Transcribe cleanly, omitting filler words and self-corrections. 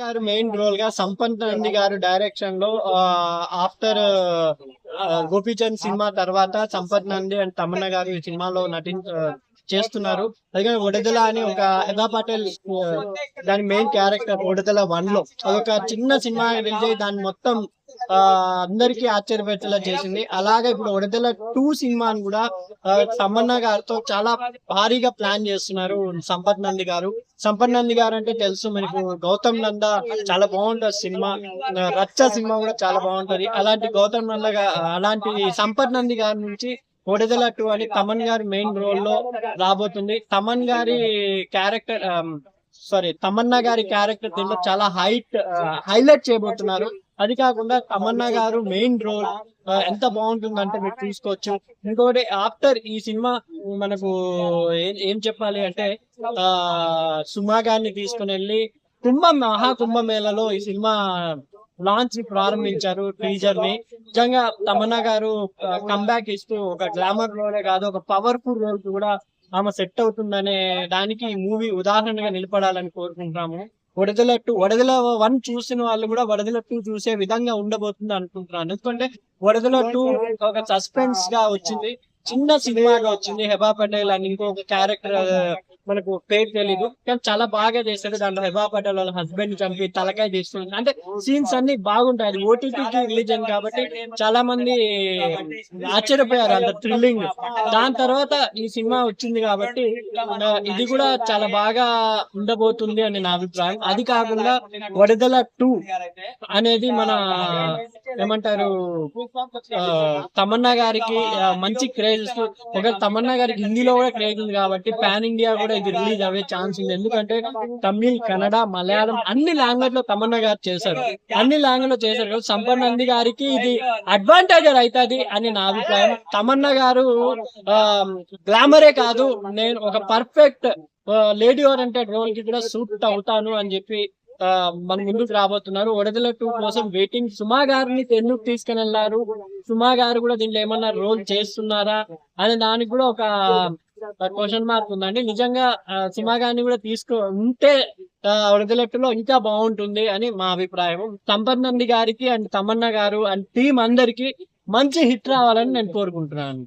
గారు main role గా సంపత్ నంది గారు డైరెక్షన్ లో ఆఫ్టర్ గోపీచంద్ సినిమా తర్వాత సంపత్ నంది అండ్ తమన్నా గారు ఈ సినిమాలో చేస్తున్నారు. అలాగే ఒడదల అని ఒక హెబా పటేల్ దాని మెయిన్ క్యారెక్టర్ ఒడదల 1 లో అదొక చిన్న సినిమా రిలీజ్ అయ్యి దాన్ని మొత్తం ఆ అందరికీ ఆశ్చర్యపెట్టేలా చేసింది. అలాగే ఇప్పుడు ఒడదల 2 సినిమాని కూడా తమన్నా గారితో చాలా భారీగా ప్లాన్ చేస్తున్నారు సంపత్ నంది గారు. సంపత్ నంది గారు అంటే తెలుసు మనకు, గౌతమ్ నంద చాలా బాగుంటది సినిమా, రచ్చ సినిమా కూడా చాలా బాగుంటది. అలాంటి గౌతమ్ నంద అలాంటి సంపత్ నంది గారి నుంచి ఒడిదల 2 అని తమన్ గారి మెయిన్ రోల్ లో రాబోతుంది. తమన్ గారి క్యారెక్టర్ తమన్నా గారి క్యారెక్టర్ దీంట్లో చాలా హైలైట్ చేయబోతున్నారు. అది కాకుండా తమన్నా గారు మెయిన్ రోల్ ఎంత బాగుంటుందంటే మీరు చూసుకోవచ్చు. ఇంకోటి ఆఫ్టర్ ఈ సినిమా మనకు ఏం చెప్పాలి అంటే సుమా గారిని తీసుకుని వెళ్ళి మహాకుంభమేళలో ఈ సినిమా లాంచ్ ప్రారంభించారు టీజర్ ని. నిజంగా తమన్నా గారు కంబ్యాక్ ఇస్తూ ఒక గ్లామర్ రోలే కాదు, ఒక పవర్ఫుల్ రోల్ కూడా ఆమె సెట్ అవుతుందనే దానికి ఈ మూవీ ఉదాహరణగా నిలబడాలని కోరుకుంటున్నాము. వడదల 1 చూసిన వాళ్ళు కూడా వడదల 2 చూసే విధంగా ఉండబోతుంది అనుకుంటున్నాను. ఎందుకంటే వడదల 2 ఒక సస్పెన్స్ గా వచ్చింది, చిన్న సినిమాగా వచ్చింది. హెబా పటేల్ అని ఇంకొక క్యారెక్టర్ మనకు పేరు తెలీదు, కానీ చాలా బాగా చేశారు. దాంట్లో హెబా పటేల్ వాళ్ళ హస్బెండ్ చంపి తలకాయ తీస్తుంది అంటే సీన్స్ అన్ని బాగుంటాయి. అది ఓటీటీకి రిలీజ్ అయింది కాబట్టి చాలా మంది ఆశ్చర్యపోయారు, అంత థ్రిల్లింగ్. దాని తర్వాత ఈ సినిమా వచ్చింది కాబట్టి ఇది కూడా చాలా బాగా ఉండబోతుంది అని నా అభిప్రాయం. అది కాకుండా వడదల 2 అనేది మన ఏమంటారు తమన్నా గారికి మంచి క్రేజ్. ఒక తమన్నా గారికి హిందీలో కూడా క్రేజ్ ఉంది కాబట్టి పాన్ ఇండియా కూడా ఇది రిలీజ్ అయ్యే ఛాన్స్ ఉంది. ఎందుకంటే తమిళ్, కన్నడ, మలయాళం అన్ని లాంగ్వేజ్ లో తమన్నా గారు చేశారు. అన్ని లాంగ్వేజ్ లో చేశారు కాబట్టి సంపత్ నంది గారికి ఇది అడ్వాంటేజ్ అవుతుంది అని నా అభిప్రాయం. తమన్నా గారు గ్లామరే కాదు, నేను ఒక పర్ఫెక్ట్ లేడీ ఓరియంటెడ్ రోల్ కి కూడా సూట్ అవుతాను అని చెప్పి మన ముందుకు రాబోతున్నారు. ఒడదల 2 కోసం వెయిటింగ్. సుమా గారిని ఎందుకు తీసుకుని వెళ్ళారు, సుమా గారు కూడా దీంట్లో ఏమన్నా రోల్ చేస్తున్నారా అనే దానికి కూడా ఒక క్వశ్చన్ మార్క్ ఉందండి. నిజంగా సుమా గారిని కూడా ఉంటే ఒడదల 2లో ఇంకా బాగుంటుంది అని మా అభిప్రాయం. సంపత్ నంది గారికి అండ్ తమన్నా గారు అండ్ టీం అందరికి మంచి హిట్ రావాలని నేను కోరుకుంటున్నాను.